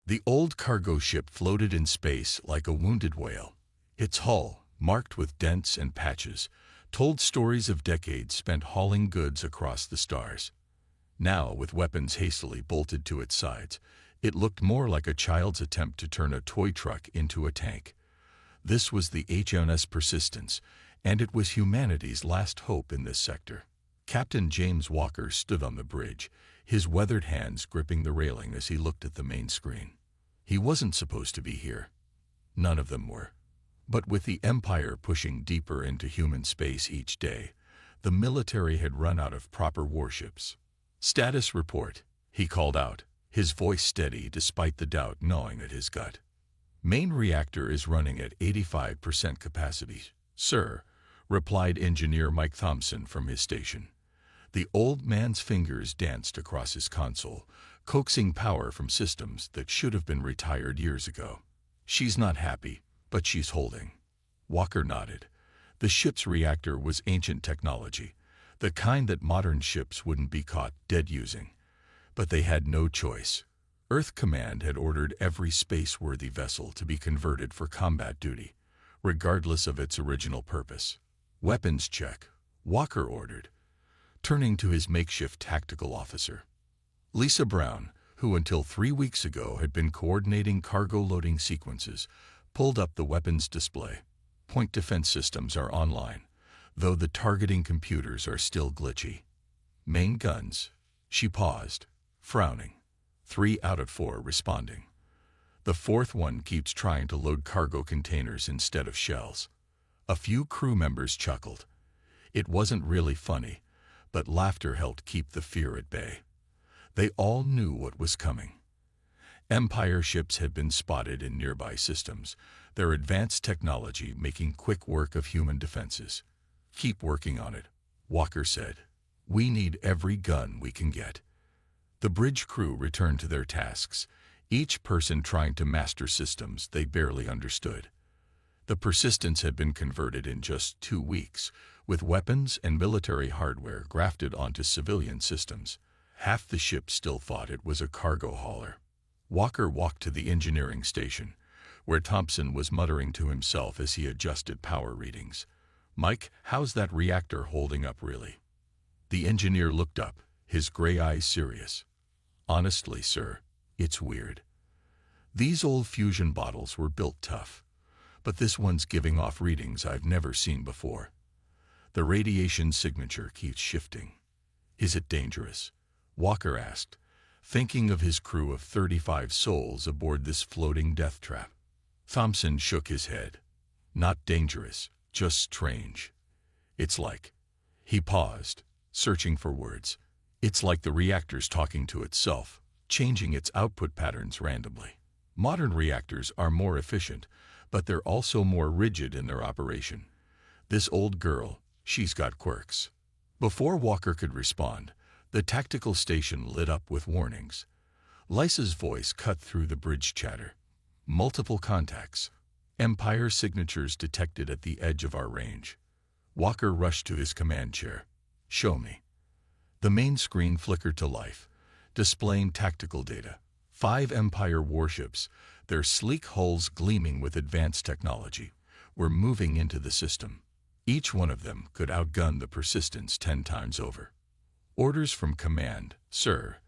The old cargo ship floated in space like a wounded whale. Its hull, marked with dents and patches, told stories of decades spent hauling goods across the stars. Now, with weapons hastily bolted to its sides, it looked more like a child's attempt to turn a toy truck into a tank. This was the HMS Persistence, and it was humanity's last hope in this sector. Captain James Walker stood on the bridge, his weathered hands gripping the railing as he looked at the main screen. He wasn't supposed to be here. None of them were. But with the Empire pushing deeper into human space each day, the military had run out of proper warships. "Status report," he called out, his voice steady despite the doubt gnawing at his gut. "Main reactor is running at 85% capacity, sir," replied Engineer Mike Thompson from his station. The old man's fingers danced across his console, coaxing power from systems that should have been retired years ago. "She's not happy, but she's holding." Walker nodded. The ship's reactor was ancient technology, the kind that modern ships wouldn't be caught dead using. But they had no choice. Earth Command had ordered every space-worthy vessel to be converted for combat duty, regardless of its original purpose. "Weapons check," Walker ordered, turning to his makeshift tactical officer. Lisa Brown, who until 3 weeks ago had been coordinating cargo loading sequences, pulled up the weapons display. "Point defense systems are online, though the targeting computers are still glitchy." "Main guns." She paused, frowning. 3 out of 4 responding. The 4th one keeps trying to load cargo containers instead of shells. A few crew members chuckled. It wasn't really funny, but laughter helped keep the fear at bay. They all knew what was coming. Empire ships had been spotted in nearby systems, their advanced technology making quick work of human defenses. "Keep working on it," Walker said. "We need every gun we can get." The bridge crew returned to their tasks, each person trying to master systems they barely understood. The Persistence had been converted in just 2 weeks, with weapons and military hardware grafted onto civilian systems. Half the ship still thought it was a cargo hauler. Walker walked to the engineering station, where Thompson was muttering to himself as he adjusted power readings. "Mike, how's that reactor holding up really?" The engineer looked up, his gray eyes serious. "Honestly, sir, it's weird. These old fusion bottles were built tough, but this one's giving off readings I've never seen before. The radiation signature keeps shifting." "Is it dangerous?" Walker asked, thinking of his crew of 35 souls aboard this floating death trap. Thompson shook his head. "Not dangerous, just strange. It's like..." He paused, searching for words. "It's like the reactor's talking to itself, changing its output patterns randomly. Modern reactors are more efficient, but they're also more rigid in their operation. This old girl, she's got quirks." Before Walker could respond, the tactical station lit up with warnings. Lisa's voice cut through the bridge chatter. "Multiple contacts. Empire signatures detected at the edge of our range." Walker rushed to his command chair. "Show me." The main screen flickered to life, displaying tactical data. 5 Empire warships, their sleek hulls gleaming with advanced technology, were moving into the system. Each one of them could outgun the Persistence 10 times over. "Orders from command, sir,"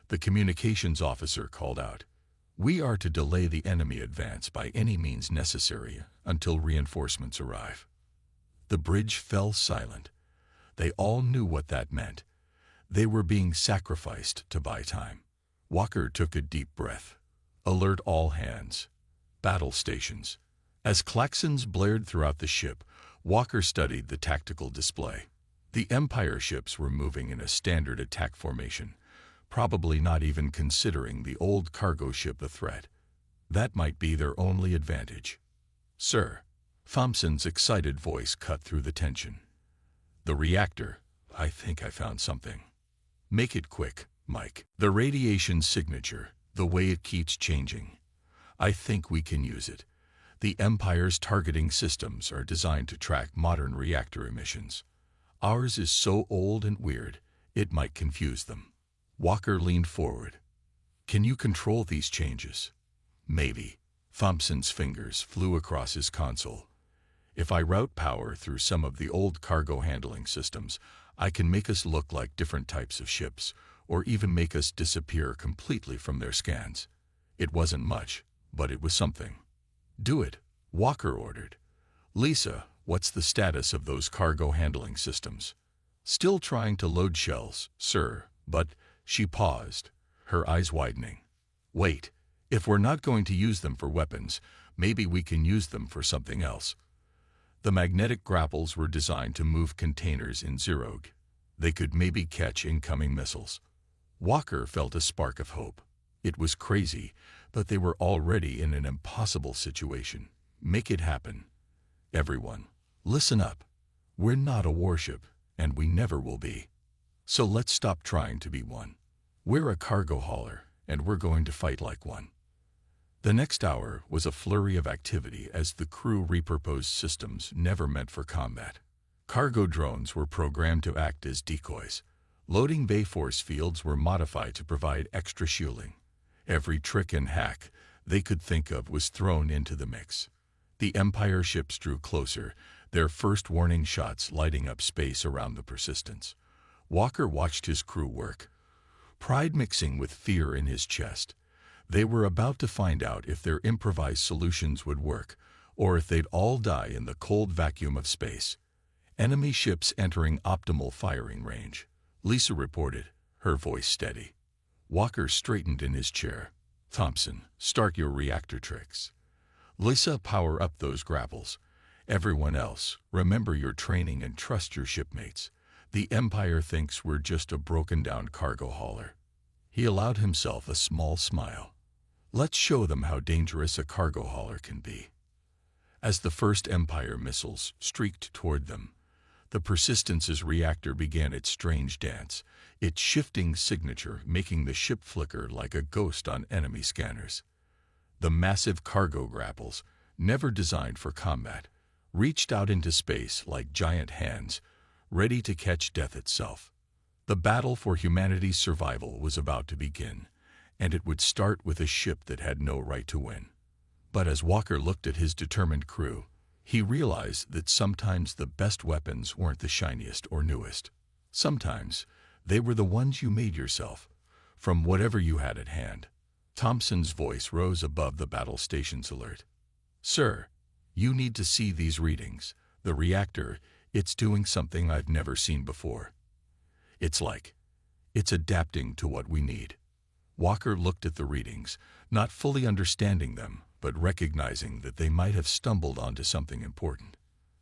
the communications officer called out. "We are to delay the enemy advance by any means necessary until reinforcements arrive." The bridge fell silent. They all knew what that meant. They were being sacrificed to buy time. Walker took a deep breath. "Alert all hands. Battle stations." As klaxons blared throughout the ship, Walker studied the tactical display. The Empire ships were moving in a standard attack formation, probably not even considering the old cargo ship a threat. That might be their only advantage. "Sir," Thompson's excited voice cut through the tension. "The reactor. I think I found something." "Make it quick, Mike." "The radiation signature, the way it keeps changing. I think we can use it. The Empire's targeting systems are designed to track modern reactor emissions. Ours is so old and weird, it might confuse them." Walker leaned forward. "Can you control these changes?" Maybe. Thompson's fingers flew across his console. If I route power through some of the old cargo handling systems, I can make us look like different types of ships, or even make us disappear completely from their scans. It wasn't much, but it was something. Do it, Walker ordered. Lisa, what's the status of those cargo handling systems? Still trying to load shells, sir, but she paused, her eyes widening. Wait, if we're not going to use them for weapons, maybe we can use them for something else. The magnetic grapples were designed to move containers in Zerog. They could maybe catch incoming missiles. Walker felt a spark of hope. It was crazy, but they were already in an impossible situation. Make it happen. Everyone, listen up. We're not a warship, and we never will be. So let's stop trying to be one. We're a cargo hauler, and we're going to fight like one. The next hour was a flurry of activity as the crew repurposed systems never meant for combat. Cargo drones were programmed to act as decoys. Loading bay force fields were modified to provide extra shielding. Every trick and hack they could think of was thrown into the mix. The Empire ships drew closer, their first warning shots lighting up space around the Persistence. Walker watched his crew work, pride mixing with fear in his chest. They were about to find out if their improvised solutions would work, or if they'd all die in the cold vacuum of space. Enemy ships entering optimal firing range, Lisa reported, her voice steady. Walker straightened in his chair. Thompson, start your reactor tricks. Lisa, power up those grapples. Everyone else, remember your training and trust your shipmates. The Empire thinks we're just a broken-down cargo hauler. He allowed himself a small smile. Let's show them how dangerous a cargo hauler can be. As the first Empire missiles streaked toward them, the Persistence's reactor began its strange dance, its shifting signature making the ship flicker like a ghost on enemy scanners. The massive cargo grapples, never designed for combat, reached out into space like giant hands, ready to catch death itself. The battle for humanity's survival was about to begin, and it would start with a ship that had no right to win. But as Walker looked at his determined crew, he realized that sometimes the best weapons weren't the shiniest or newest. Sometimes they were the ones you made yourself, from whatever you had at hand. Thompson's voice rose above the battle station's alert. Sir, you need to see these readings. The reactor, it's doing something I've never seen before. It's adapting to what we need. Walker looked at the readings, not fully understanding them, but recognizing that they might have stumbled onto something important.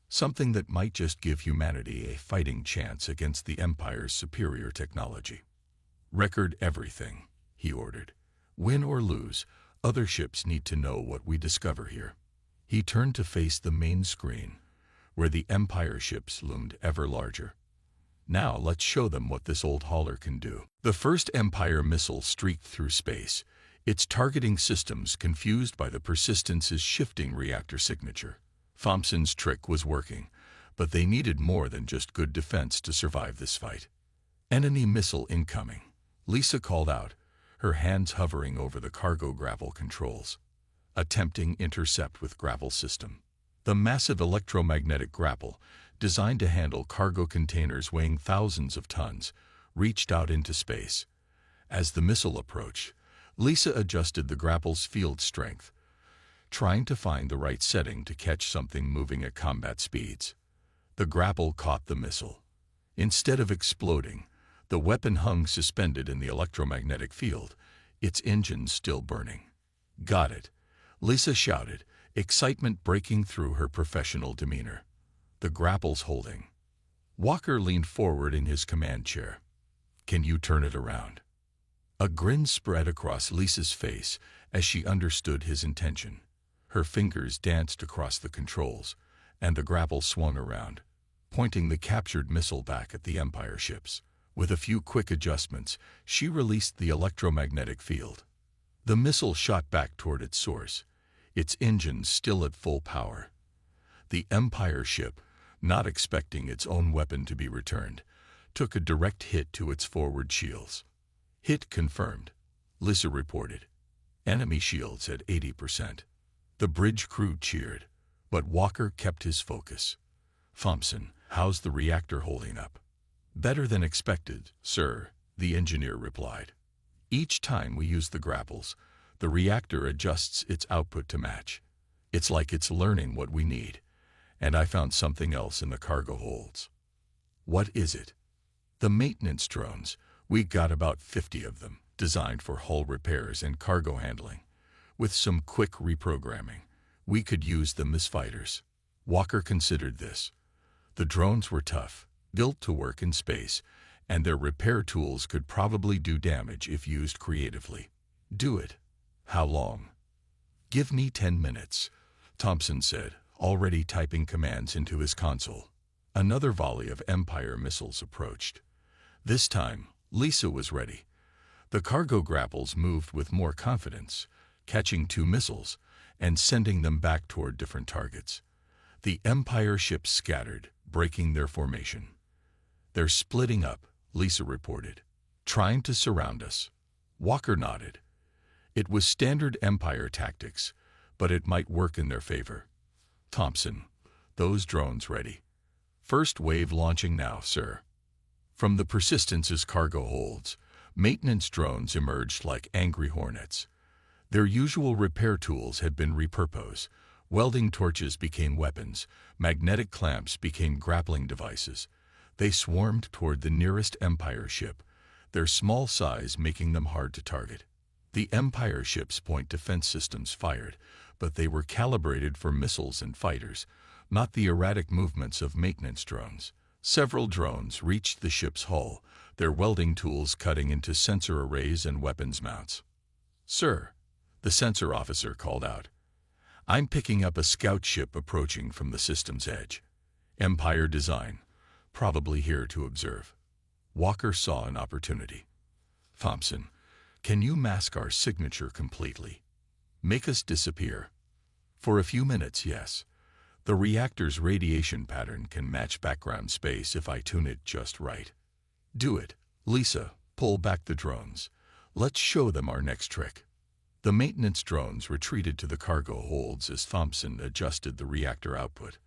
Something that might just give humanity a fighting chance against the Empire's superior technology. Record everything, he ordered. Win or lose, other ships need to know what we discover here. He turned to face the main screen, where the Empire ships loomed ever larger. Now let's show them what this old hauler can do. The first Empire missile streaked through space, its targeting systems confused by the Persistence's shifting reactor signature. Thompson's trick was working, but they needed more than just good defense to survive this fight. Enemy missile incoming, Lisa called out, her hands hovering over the cargo grapple controls. Attempting intercept with grapple system. The massive electromagnetic grapple, designed to handle cargo containers weighing thousands of tons, reached out into space. As the missile approached, Lisa adjusted the grapple's field strength, trying to find the right setting to catch something moving at combat speeds. The grapple caught the missile. Instead of exploding, the weapon hung suspended in the electromagnetic field, its engines still burning. Got it, Lisa shouted, excitement breaking through her professional demeanor. The grapple's holding. Walker leaned forward in his command chair. Can you turn it around? A grin spread across Lisa's face as she understood his intention. Her fingers danced across the controls, and the grapple swung around, pointing the captured missile back at the Empire ships. With a few quick adjustments, she released the electromagnetic field. The missile shot back toward its source, its engines still at full power. The Empire ship, not expecting its own weapon to be returned, took a direct hit to its forward shields. Hit confirmed, Lisa reported. Enemy shields at 80%. The bridge crew cheered, but Walker kept his focus. Thompson, how's the reactor holding up? Better than expected, sir, the engineer replied. Each time we use the grapples, the reactor adjusts its output to match. It's like it's learning what we need. And I found something else in the cargo holds. What is it? The maintenance drones. We got about 50 of them, designed for hull repairs and cargo handling. With some quick reprogramming, we could use them as fighters. Walker considered this. The drones were tough, built to work in space, and their repair tools could probably do damage if used creatively. Do it. How long? Give me 10 minutes, Thompson said, already typing commands into his console. Another volley of Empire missiles approached. This time, Lisa was ready. The cargo grapples moved with more confidence, catching 2 missiles and sending them back toward different targets. The Empire ships scattered, breaking their formation. They're splitting up, Lisa reported, trying to surround us. Walker nodded. It was standard Empire tactics, but it might work in their favor. Thompson, those drones ready. First wave launching now, sir. From the Persistence's cargo holds, maintenance drones emerged like angry hornets. Their usual repair tools had been repurposed. Welding torches became weapons, magnetic clamps became grappling devices. They swarmed toward the nearest Empire ship, their small size making them hard to target. The Empire ship's point defense systems fired, but they were calibrated for missiles and fighters, not the erratic movements of maintenance drones. Several drones reached the ship's hull, their welding tools cutting into sensor arrays and weapons mounts. Sir, the sensor officer called out. I'm picking up a scout ship approaching from the system's edge. Empire design, probably here to observe. Walker saw an opportunity. Thompson, can you mask our signature completely? Make us disappear. For a few minutes, yes. The reactor's radiation pattern can match background space if I tune it just right. Do it. Lisa, pull back the drones. Let's show them our next trick. The maintenance drones retreated to the cargo holds as Thompson adjusted the reactor output.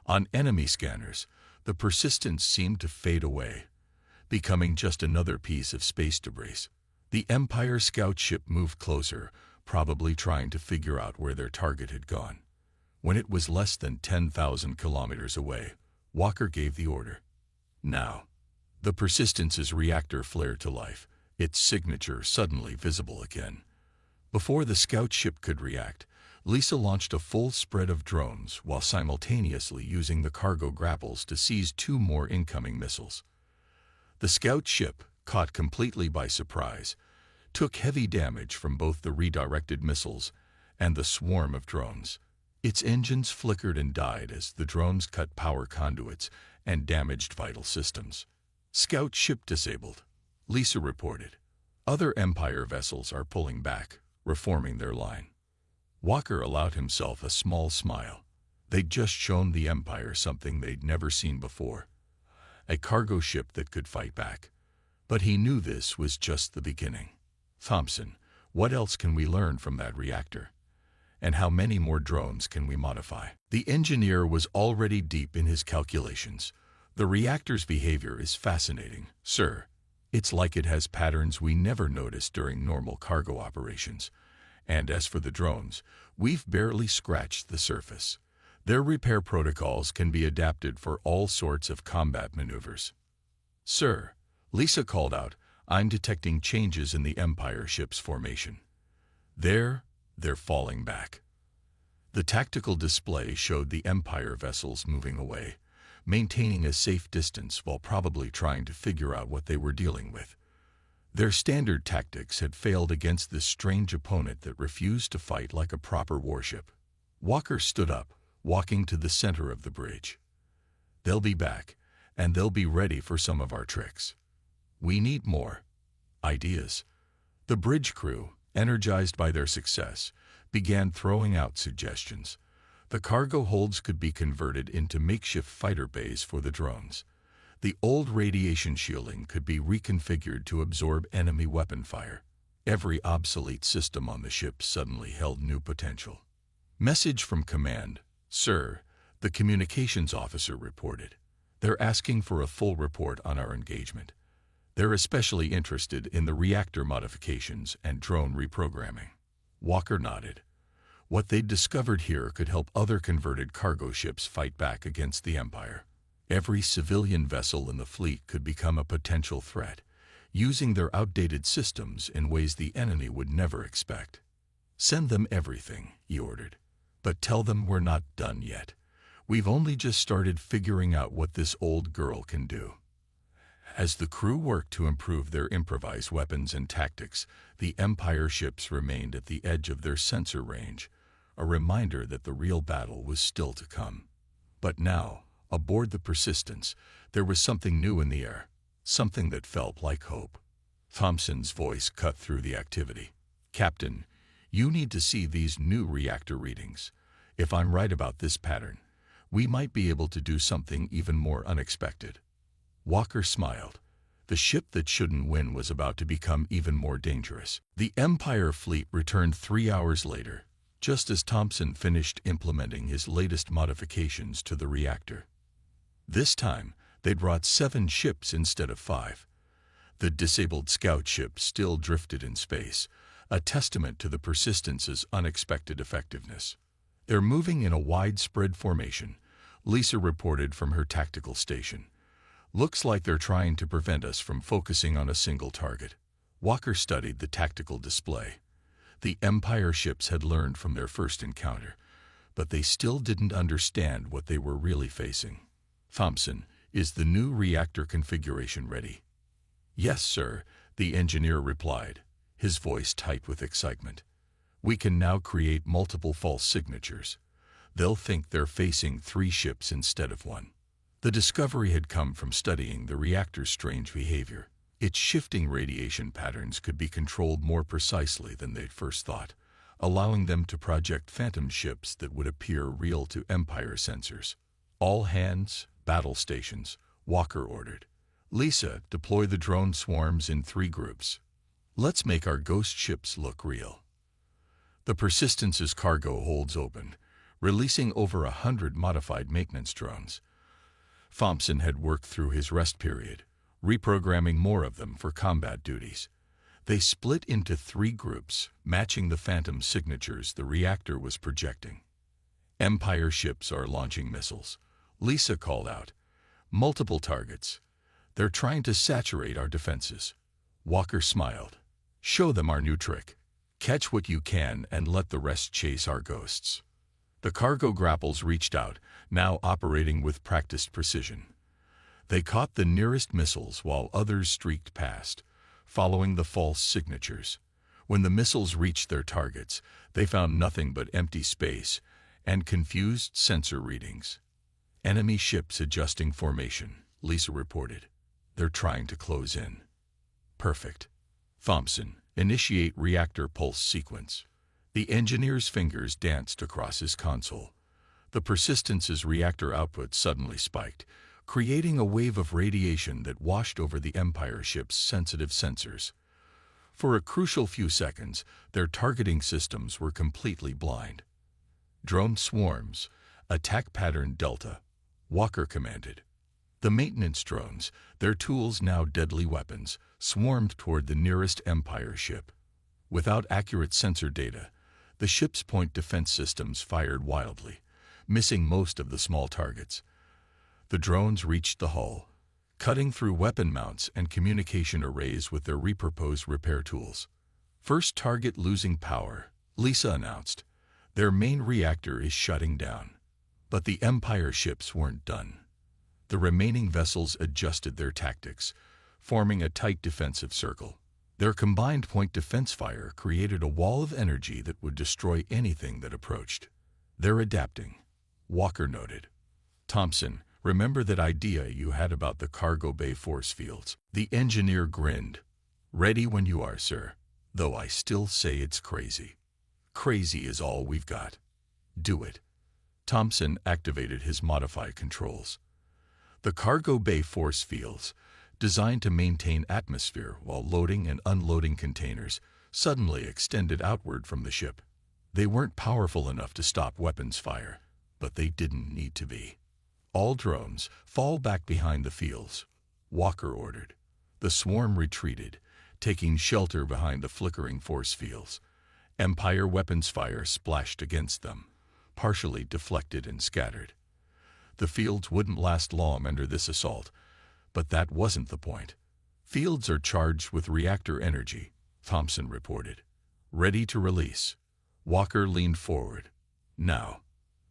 On enemy scanners, the Persistence seemed to fade away, becoming just another piece of space debris. The Empire scout ship moved closer, probably trying to figure out where their target had gone. When it was less than 10,000 kilometers away, Walker gave the order. Now. The Persistence's reactor flared to life, its signature suddenly visible again. Before the scout ship could react, Lisa launched a full spread of drones while simultaneously using the cargo grapples to seize 2 more incoming missiles. The scout ship, caught completely by surprise, took heavy damage from both the redirected missiles and the swarm of drones. Its engines flickered and died as the drones cut power conduits and damaged vital systems. Scout ship disabled, Lisa reported. Other Empire vessels are pulling back, reforming their line. Walker allowed himself a small smile. They'd just shown the Empire something they'd never seen before. A cargo ship that could fight back. But he knew this was just the beginning. Thompson, what else can we learn from that reactor? And how many more drones can we modify? The engineer was already deep in his calculations. The reactor's behavior is fascinating, sir. It's like it has patterns we never noticed during normal cargo operations. And as for the drones, we've barely scratched the surface. Their repair protocols can be adapted for all sorts of combat maneuvers. Sir, Lisa called out, I'm detecting changes in the Empire ship's formation. They're falling back. The tactical display showed the Empire vessels moving away, maintaining a safe distance while probably trying to figure out what they were dealing with. Their standard tactics had failed against this strange opponent that refused to fight like a proper warship. Walker stood up, walking to the center of the bridge. They'll be back, and they'll be ready for some of our tricks. We need more ideas. The bridge crew, energized by their success, began throwing out suggestions. The cargo holds could be converted into makeshift fighter bays for the drones. The old radiation shielding could be reconfigured to absorb enemy weapon fire. Every obsolete system on the ship suddenly held new potential. Message from command. Sir, the communications officer reported. They're asking for a full report on our engagement. They're especially interested in the reactor modifications and drone reprogramming. Walker nodded. What they'd discovered here could help other converted cargo ships fight back against the Empire. Every civilian vessel in the fleet could become a potential threat, using their outdated systems in ways the enemy would never expect. Send them everything, he ordered. But tell them we're not done yet. We've only just started figuring out what this old girl can do. As the crew worked to improve their improvised weapons and tactics, the Empire ships remained at the edge of their sensor range, a reminder that the real battle was still to come. But now, aboard the Persistence, there was something new in the air, something that felt like hope. Thompson's voice cut through the activity. Captain, you need to see these new reactor readings. If I'm right about this pattern, we might be able to do something even more unexpected. Walker smiled. The ship that shouldn't win was about to become even more dangerous. The Empire fleet returned 3 hours later, just as Thompson finished implementing his latest modifications to the reactor. This time, they'd brought 7 ships instead of 5. The disabled scout ship still drifted in space, a testament to the Persistence's unexpected effectiveness. They're moving in a widespread formation, Lisa reported from her tactical station. Looks like they're trying to prevent us from focusing on a single target. Walker studied the tactical display. The Empire ships had learned from their first encounter, but they still didn't understand what they were really facing. Thompson, is the new reactor configuration ready? Yes, sir, the engineer replied, his voice tight with excitement. We can now create multiple false signatures. They'll think they're facing 3 ships instead of 1. The discovery had come from studying the reactor's strange behavior. Its shifting radiation patterns could be controlled more precisely than they'd first thought, allowing them to project phantom ships that would appear real to Empire sensors. All hands, battle stations, Walker ordered. Lisa, deploy the drone swarms in 3 groups. Let's make our ghost ships look real. The Persistence's cargo holds opened, releasing over 100 modified maintenance drones. Thompson had worked through his rest period, reprogramming more of them for combat duties. They split into 3 groups, matching the phantom signatures the reactor was projecting. Empire ships are launching missiles, Lisa called out. Multiple targets. They're trying to saturate our defenses. Walker smiled. Show them our new trick. Catch what you can and let the rest chase our ghosts. The cargo grapples reached out, now operating with practiced precision. They caught the nearest missiles while others streaked past, following the false signatures. When the missiles reached their targets, they found nothing but empty space and confused sensor readings. Enemy ships adjusting formation, Lisa reported. They're trying to close in. Perfect. Thompson, initiate reactor pulse sequence. The engineer's fingers danced across his console. The Persistence's reactor output suddenly spiked, creating a wave of radiation that washed over the Empire ship's sensitive sensors. For a crucial few seconds, their targeting systems were completely blind. Drone swarms, attack pattern Delta, Walker commanded. The maintenance drones, their tools now deadly weapons, swarmed toward the nearest Empire ship. Without accurate sensor data, the ship's point defense systems fired wildly, missing most of the small targets. The drones reached the hull, cutting through weapon mounts and communication arrays with their repurposed repair tools. First target losing power, Lisa announced. Their main reactor is shutting down. But the Empire ships weren't done. The remaining vessels adjusted their tactics, forming a tight defensive circle. Their combined point defense fire created a wall of energy that would destroy anything that approached. They're adapting, Walker noted. Thompson, remember that idea you had about the cargo bay force fields? The engineer grinned. Ready when you are, sir. Though I still say it's crazy. Crazy is all we've got. Do it. Thompson activated his modified controls. The cargo bay force fields, designed to maintain atmosphere while loading and unloading containers, suddenly extended outward from the ship. They weren't powerful enough to stop weapons fire, but they didn't need to be. All drones, fall back behind the fields, Walker ordered. The swarm retreated, taking shelter behind the flickering force fields. Empire weapons fire splashed against them, partially deflected and scattered. The fields wouldn't last long under this assault, but that wasn't the point. Fields are charged with reactor energy, Thompson reported. Ready to release. Walker leaned forward. Now.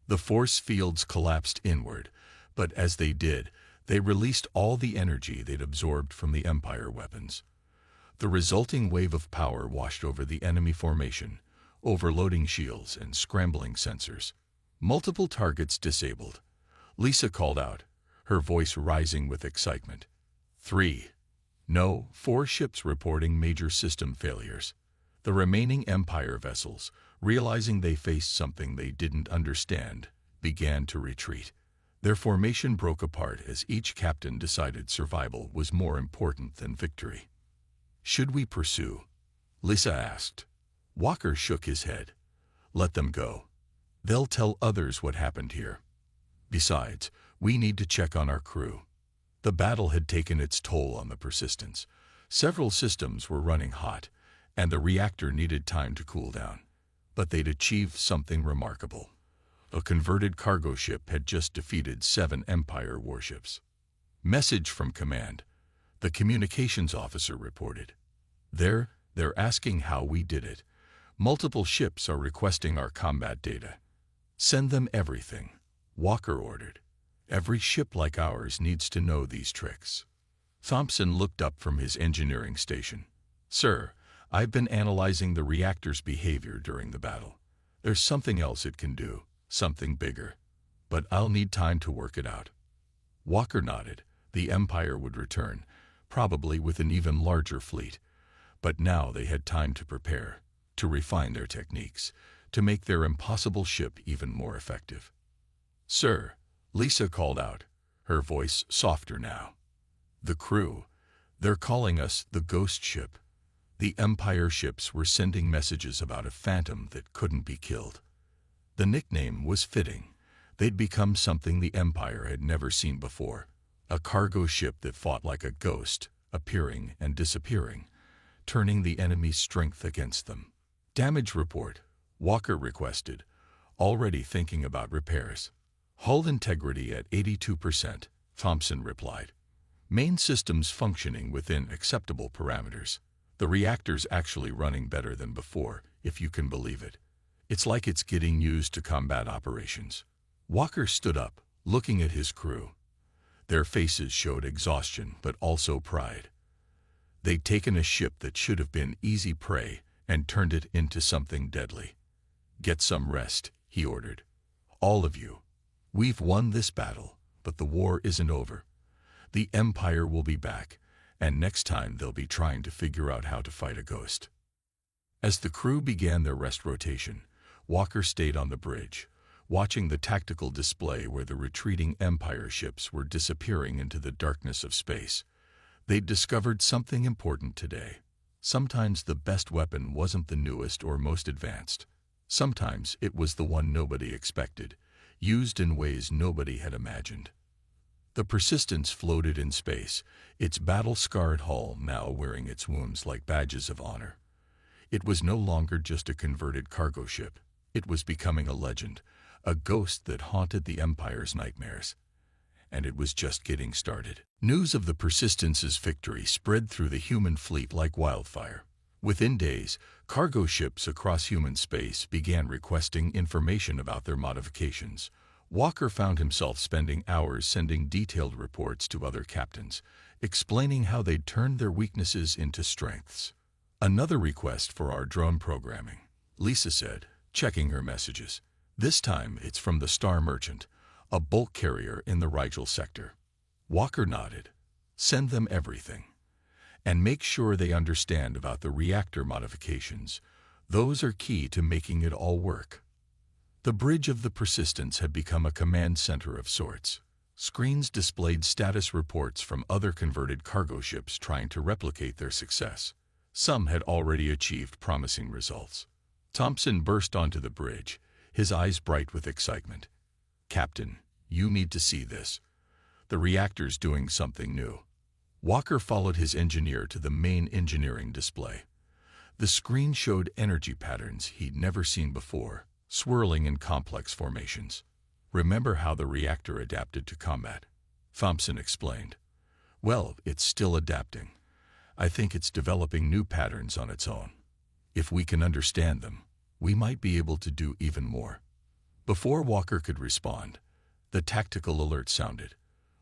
The force fields collapsed inward, but as they did, they released all the energy they'd absorbed from the Empire weapons. The resulting wave of power washed over the enemy formation, overloading shields and scrambling sensors. Multiple targets disabled. Lisa called out, her voice rising with excitement. 3. No, 4 ships reporting major system failures. The remaining Empire vessels, realizing they faced something they didn't understand, began to retreat. Their formation broke apart as each captain decided survival was more important than victory. Should we pursue? Lisa asked. Walker shook his head. Let them go. They'll tell others what happened here. Besides, we need to check on our crew. The battle had taken its toll on the Persistence. Several systems were running hot, and the reactor needed time to cool down. But they'd achieved something remarkable. A converted cargo ship had just defeated 7 Empire warships. Message from command. The communications officer reported. They're asking how we did it. Multiple ships are requesting our combat data. Send them everything, Walker ordered. Every ship like ours needs to know these tricks. Thompson looked up from his engineering station. Sir, I've been analyzing the reactor's behavior during the battle. There's something else it can do, something bigger. But I'll need time to work it out. Walker nodded. The Empire would return, probably with an even larger fleet. But now they had time to prepare, to refine their techniques, to make their impossible ship even more effective. Sir, Lisa called out, her voice softer now. The crew, they're calling us the Ghost Ship. The Empire ships were sending messages about a phantom that couldn't be killed. The nickname was fitting. They'd become something the Empire had never seen before. A cargo ship that fought like a ghost, appearing and disappearing, turning the enemy's strength against them. Damage report, Walker requested, already thinking about repairs. Hull integrity at 82%, Thompson replied. Main systems functioning within acceptable parameters. The reactor's actually running better than before, if you can believe it. It's like it's getting used to combat operations. Walker stood up, looking at his crew. Their faces showed exhaustion, but also pride. They'd taken a ship that should have been easy prey and turned it into something deadly. Get some rest, he ordered. All of you. We've won this battle, but the war isn't over. The Empire will be back, and next time they'll be trying to figure out how to fight a ghost. As the crew began their rest rotation, Walker stayed on the bridge, watching the tactical display where the retreating Empire ships were disappearing into the darkness of space. They'd discovered something important today. Sometimes the best weapon wasn't the newest or most advanced. Sometimes it was the one nobody expected, used in ways nobody had imagined. The Persistence floated in space, its battle-scarred hull now wearing its wounds like badges of honor. It was no longer just a converted cargo ship. It was becoming a legend, a ghost that haunted the Empire's nightmares. And it was just getting started. News of the Persistence's victory spread through the human fleet like wildfire. Within days, cargo ships across human space began requesting information about their modifications. Walker found himself spending hours sending detailed reports to other captains, explaining how they'd turned their weaknesses into strengths. Another request for our drone programming, Lisa said, checking her messages. This time it's from the Star Merchant, a bulk carrier in the Rigel sector. Walker nodded. Send them everything. And make sure they understand about the reactor modifications. Those are key to making it all work. The bridge of the Persistence had become a command center of sorts. Screens displayed status reports from other converted cargo ships trying to replicate their success. Some had already achieved promising results. Thompson burst onto the bridge, his eyes bright with excitement. "Captain, you need to see this. The reactor's doing something new." Walker followed his engineer to the main engineering display. The screen showed energy patterns he'd never seen before, swirling in complex formations. "Remember how the reactor adapted to combat?" Thompson explained. "Well, it's still adapting. I think it's developing new patterns on its own. If we can understand them, we might be able to do even more." Before Walker could respond, the tactical alert sounded.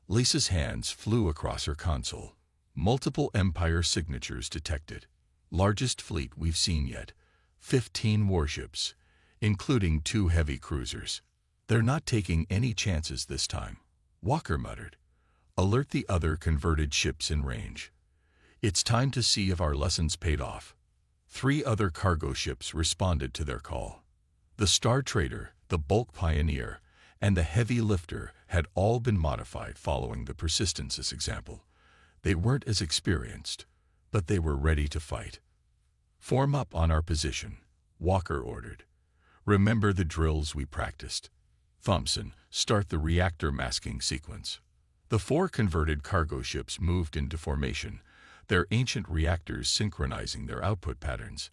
Lisa's hands flew across her console. Multiple Empire signatures detected. "Largest fleet we've seen yet. 15 warships, including 2 heavy cruisers. They're not taking any chances this time," Walker muttered. "Alert the other converted ships in range. It's time to see if our lessons paid off." 3 other cargo ships responded to their call. The Star Trader, the Bulk Pioneer, and the Heavy Lifter had all been modified following the Persistence's example. They weren't as experienced, but they were ready to fight. "Form up on our position," Walker ordered. "Remember the drills we practiced." "Thompson, start the reactor masking sequence." The 4 converted cargo ships moved into formation, their ancient reactors synchronizing their output patterns.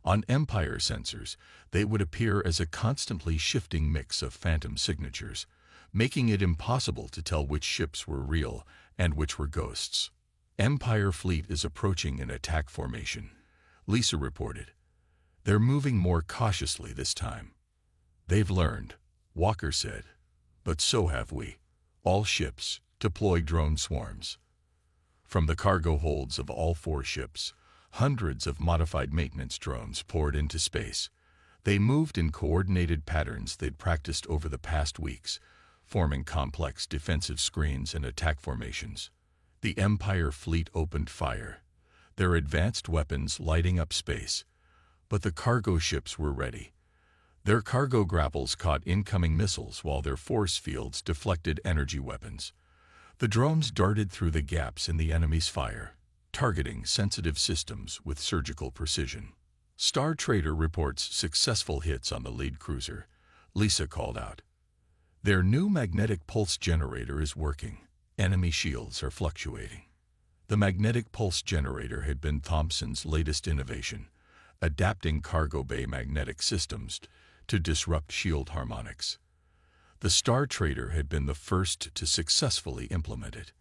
On Empire sensors, they would appear as a constantly shifting mix of phantom signatures, making it impossible to tell which ships were real and which were ghosts. "Empire fleet is approaching in attack formation," Lisa reported. "They're moving more cautiously this time." "They've learned," Walker said. "But so have we. All ships, deploy drone swarms." From the cargo holds of all 4 ships, hundreds of modified maintenance drones poured into space. They moved in coordinated patterns they'd practiced over the past weeks, forming complex defensive screens and attack formations. The Empire fleet opened fire, their advanced weapons lighting up space. But the cargo ships were ready. Their cargo grapples caught incoming missiles while their force fields deflected energy weapons. The drones darted through the gaps in the enemy's fire, targeting sensitive systems with surgical precision. Star Trader reports successful hits on the lead cruiser, Lisa called out. "Their new magnetic pulse generator is working. Enemy shields are fluctuating." The magnetic pulse generator had been Thompson's latest innovation, adapting cargo bay magnetic systems to disrupt shield harmonics. The Star Trader had been the first to successfully implement it.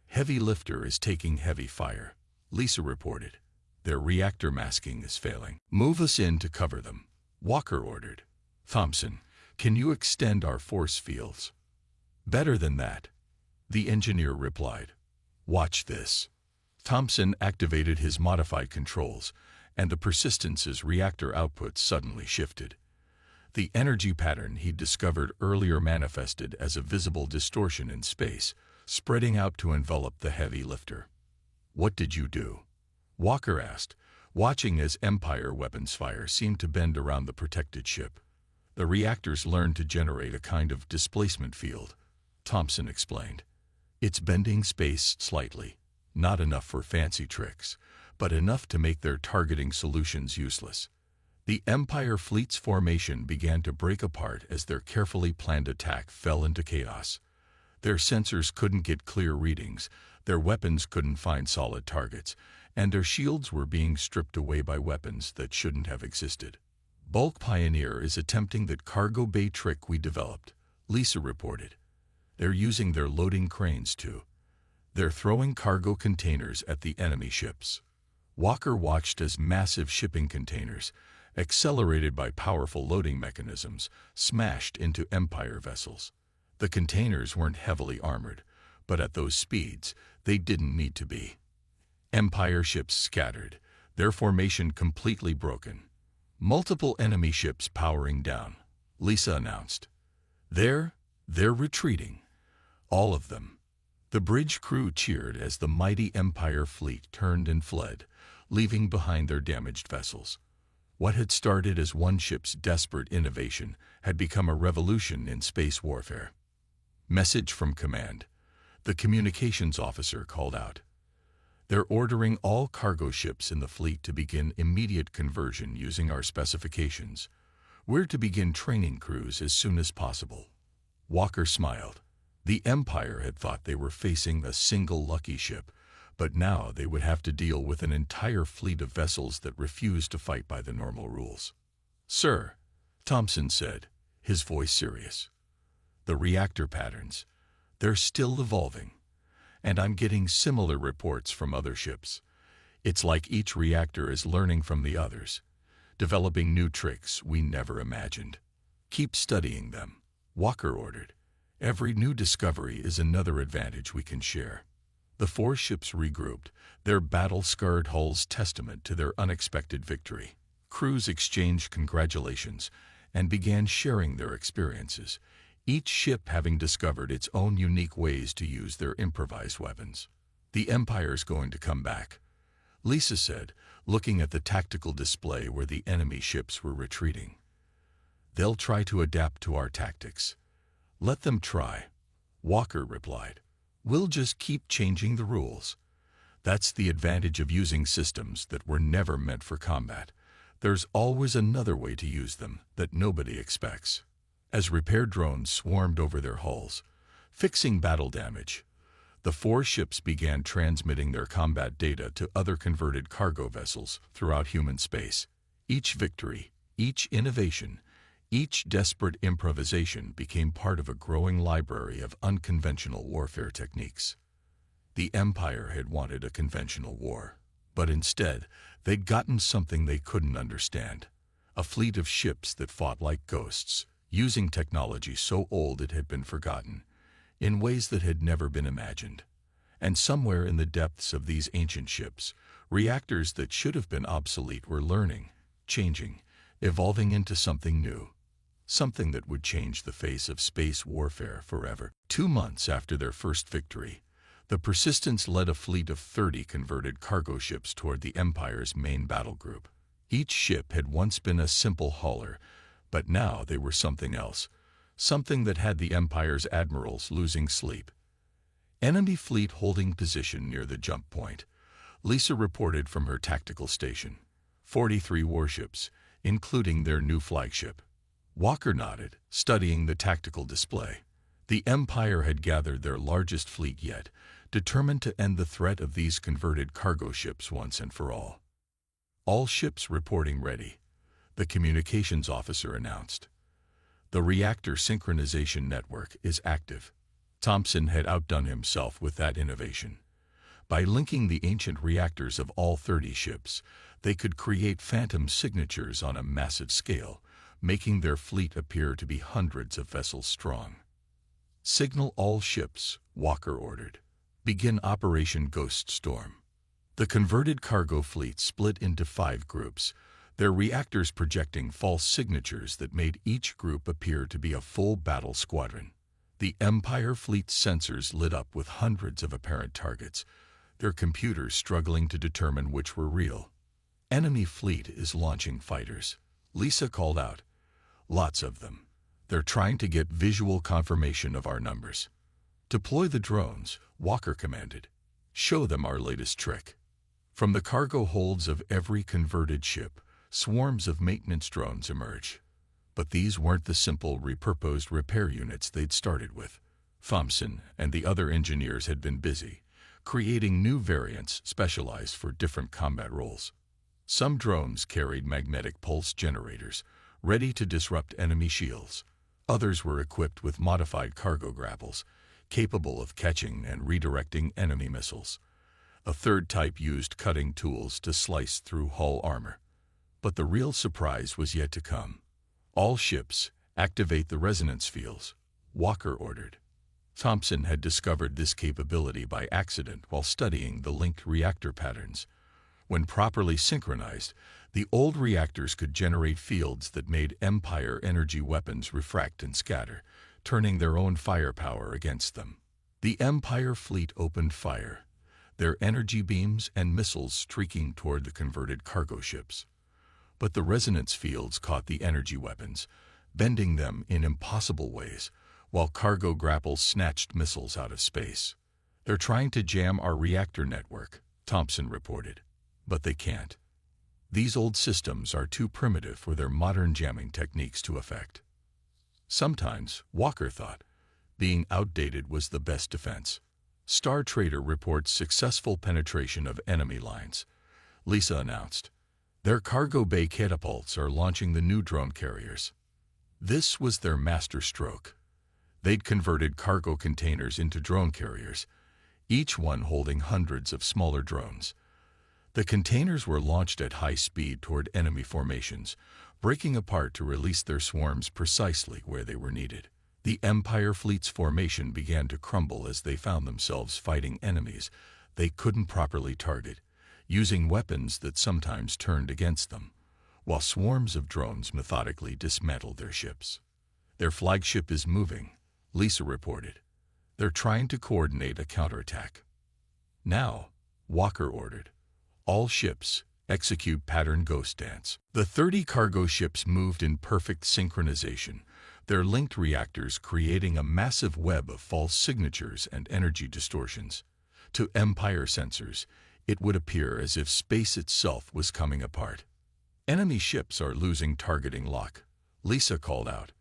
"Heavy Lifter is taking heavy fire," Lisa reported. "Their reactor masking is failing." "Move us in to cover them," Walker ordered. "Thompson, can you extend our force fields?" "Better than that," the engineer replied. "Watch this." Thompson activated his modified controls, and the Persistence's reactor output suddenly shifted. The energy pattern he'd discovered earlier manifested as a visible distortion in space, spreading out to envelop the Heavy Lifter. "What did you do?" Walker asked, watching as Empire weapons fire seemed to bend around the protected ship. "The reactors learned to generate a kind of displacement field," Thompson explained. "It's bending space slightly, not enough for fancy tricks, but enough to make their targeting solutions useless." The Empire fleet's formation began to break apart as their carefully planned attack fell into chaos. Their sensors couldn't get clear readings, their weapons couldn't find solid targets, and their shields were being stripped away by weapons that shouldn't have existed. "Bulk Pioneer is attempting that cargo bay trick we developed," Lisa reported. "They're using their loading cranes too. They're throwing cargo containers at the enemy ships." Walker watched as massive shipping containers, accelerated by powerful loading mechanisms, smashed into Empire vessels. The containers weren't heavily armored, but at those speeds, they didn't need to be. Empire ships scattered, their formation completely broken. "Multiple enemy ships powering down," Lisa announced. They're retreating. All of them." The bridge crew cheered as the mighty Empire fleet turned and fled, leaving behind their damaged vessels. What had started as one ship's desperate innovation had become a revolution in space warfare. "Message from command," the communications officer called out. They're ordering all cargo ships in the fleet to begin immediate conversion using our specifications. We're to begin training crews as soon as possible." Walker smiled. The Empire had thought they were facing a single lucky ship, but now they would have to deal with an entire fleet of vessels that refused to fight by the normal rules. "Sir," Thompson said, his voice serious, "the reactor patterns, they're still evolving, and I'm getting similar reports from other ships. It's like each reactor is learning from the others, developing new tricks we never imagined. Keep studying them," Walker ordered. "Every new discovery is another advantage we can share." The 4 ships regrouped, their battle-scarred hulls testament to their unexpected victory. Crews exchanged congratulations and began sharing their experiences, each ship having discovered its own unique ways to use their improvised weapons. "The Empire's going to come back," Lisa said, looking at the tactical display where the enemy ships were retreating. "They'll try to adapt to our tactics. Let them try," Walker replied. "We'll just keep changing the rules. That's the advantage of using systems that were never meant for combat. There's always another way to use them that nobody expects." As repair drones swarmed over their hulls, fixing battle damage, the 4 ships began transmitting their combat data to other converted cargo vessels throughout human space. Each victory, each innovation, each desperate improvisation became part of a growing library of unconventional warfare techniques. The Empire had wanted a conventional war, but instead, they'd gotten something they couldn't understand: a fleet of ships that fought like ghosts, using technology so old it had been forgotten, in ways that had never been imagined. And somewhere in the depths of these ancient ships, reactors that should have been obsolete were learning, changing, evolving into something new. Something that would change the face of space warfare forever. 2 months after their first victory, the Persistence led a fleet of 30 converted cargo ships toward the Empire's main battle group. Each ship had once been a simple hauler, but now they were something else, something that had the Empire's admirals losing sleep. "Enemy fleet holding position near the jump point," Lisa reported from her tactical station. 43 warships, including their new flagship. Walker nodded, studying the tactical display. The Empire had gathered their largest fleet yet, determined to end the threat of these converted cargo ships once and for all. "All ships reporting ready," the communications officer announced. "The reactor synchronization network is active." Thompson had outdone himself with that innovation. By linking the ancient reactors of all 30 ships, they could create phantom signatures on a massive scale, making their fleet appear to be hundreds of vessels strong. "Signal all ships," Walker ordered. "Begin Operation Ghost Storm." The converted cargo fleet split into 5 groups, their reactors projecting false signatures that made each group appear to be a full battle squadron. The Empire fleet's sensors lit up with hundreds of apparent targets, their computers struggling to determine which were real. "Enemy fleet is launching fighters," Lisa called out. "Lots of them. They're trying to get visual confirmation of our numbers." "Deploy the drones," Walker commanded. "Show them our latest trick." From the cargo holds of every converted ship, swarms of maintenance drones emerged. But these weren't the simple repurposed repair units they'd started with. Thompson and the other engineers had been busy, creating new variants specialized for different combat roles. Some drones carried magnetic pulse generators, ready to disrupt enemy shields. Others were equipped with modified cargo grapples, capable of catching and redirecting enemy missiles. A third type used cutting tools to slice through hull armor. But the real surprise was yet to come. "All ships, activate the resonance fields," Walker ordered. Thompson had discovered this capability by accident while studying the linked reactor patterns. When properly synchronized, the old reactors could generate fields that made Empire energy weapons refract and scatter, turning their own firepower against them. The Empire fleet opened fire, their energy beams and missiles streaking toward the converted cargo ships. But the resonance fields caught the energy weapons, bending them in impossible ways, while cargo grapples snatched missiles out of space. "They're trying to jam our reactor network," Thompson reported. But they can't. These old systems are too primitive for their modern jamming techniques to affect. Sometimes, Walker thought, being outdated was the best defense. Star Trader reports successful penetration of enemy lines. Lisa announced. Their cargo bay catapults are launching the new drone carriers. This was their master stroke. They'd converted cargo containers into drone carriers, each one holding hundreds of smaller drones. The containers were launched at high speed toward enemy formations, breaking apart to release their swarms precisely where they were needed. The Empire fleet's formation began to crumble as they found themselves fighting enemies they couldn't properly target, using weapons that sometimes turned against them, while swarms of drones methodically dismantled their ships. Their flagship is moving, Lisa reported. They're trying to coordinate a counterattack. Now, Walker ordered, all ships execute pattern ghost dance. The 30 cargo ships moved in perfect synchronization, their linked reactors creating a massive web of false signatures and energy distortions. To Empire sensors, it would appear as if space itself was coming apart. Enemy ships are losing targeting lock, Lisa called out.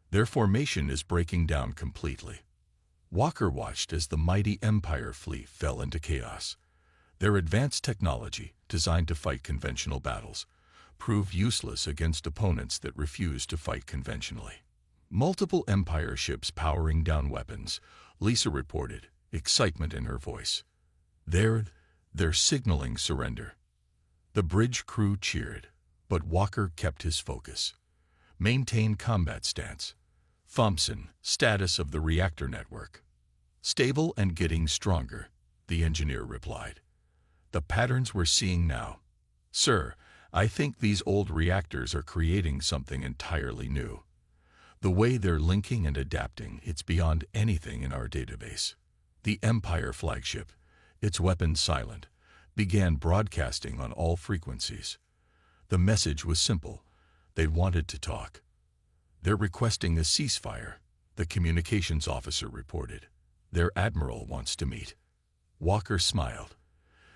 Their formation is breaking down completely. Walker watched as the mighty Empire fleet fell into chaos. Their advanced technology, designed to fight conventional battles, proved useless against opponents that refused to fight conventionally. Multiple Empire ships powering down weapons, Lisa reported, excitement in her voice. They're signaling surrender. The bridge crew cheered, but Walker kept his focus. Maintain combat stance. Thompson, status of the reactor network. Stable and getting stronger, the engineer replied. The patterns we're seeing now. Sir, I think these old reactors are creating something entirely new. The way they're linking and adapting, it's beyond anything in our database. The Empire flagship, its weapons silent, began broadcasting on all frequencies. The message was simple. They wanted to talk. They're requesting a ceasefire, the communications officer reported. Their admiral wants to meet. Walker smiled.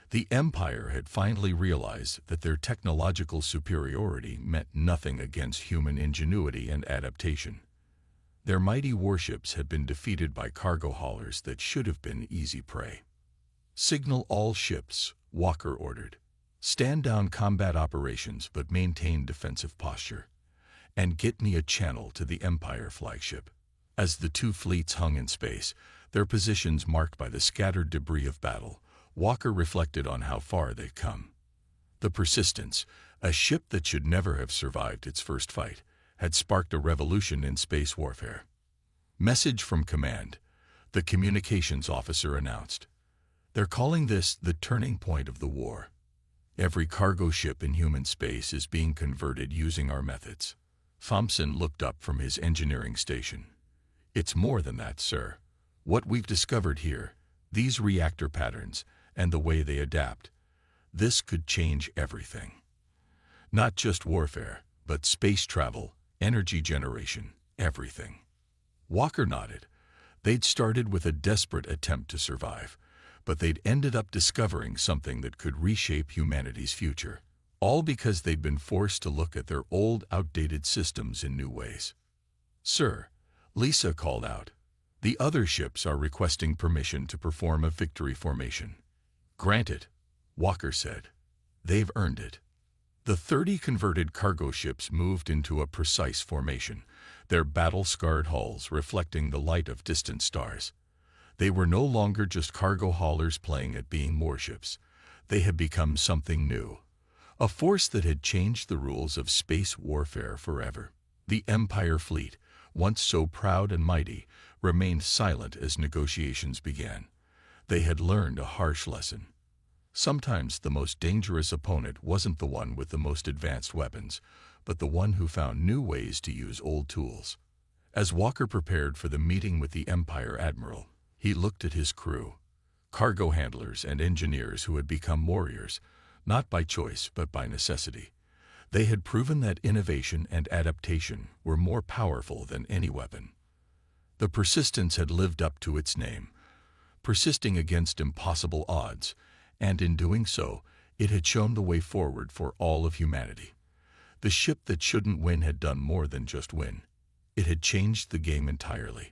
The Empire had finally realized that their technological superiority meant nothing against human ingenuity and adaptation. Their mighty warships had been defeated by cargo haulers that should have been easy prey. Signal all ships, Walker ordered. Stand down combat operations but maintain defensive posture. And get me a channel to the Empire flagship. As the two fleets hung in space, their positions marked by the scattered debris of battle, Walker reflected on how far they'd come. The Persistence, a ship that should never have survived its first fight, had sparked a revolution in space warfare. Message from command, the communications officer announced. They're calling this the turning point of the war. Every cargo ship in human space is being converted using our methods. Thompson looked up from his engineering station. It's more than that, sir. What we've discovered here, these reactor patterns, and the way they adapt, this could change everything. Not just warfare, but space travel, energy generation, everything. Walker nodded. They'd started with a desperate attempt to survive, but they'd ended up discovering something that could reshape humanity's future, all because they'd been forced to look at their old, outdated systems in new ways. Sir, Lisa called out. The other ships are requesting permission to perform a victory formation. Granted, Walker said. They've earned it. The 30 converted cargo ships moved into a precise formation, their battle-scarred hulls reflecting the light of distant stars. They were no longer just cargo haulers playing at being warships. They had become something new, a force that had changed the rules of space warfare forever. The Empire fleet, once so proud and mighty, remained silent as negotiations began. They had learned a harsh lesson. Sometimes the most dangerous opponent wasn't the one with the most advanced weapons, but the one who found new ways to use old tools. As Walker prepared for the meeting with the Empire Admiral, he looked at his crew, cargo handlers and engineers who had become warriors, not by choice but by necessity. They had proven that innovation and adaptation were more powerful than any weapon. The Persistence had lived up to its name, persisting against impossible odds, and in doing so, it had shown the way forward for all of humanity. The ship that shouldn't win had done more than just win. It had changed the game entirely.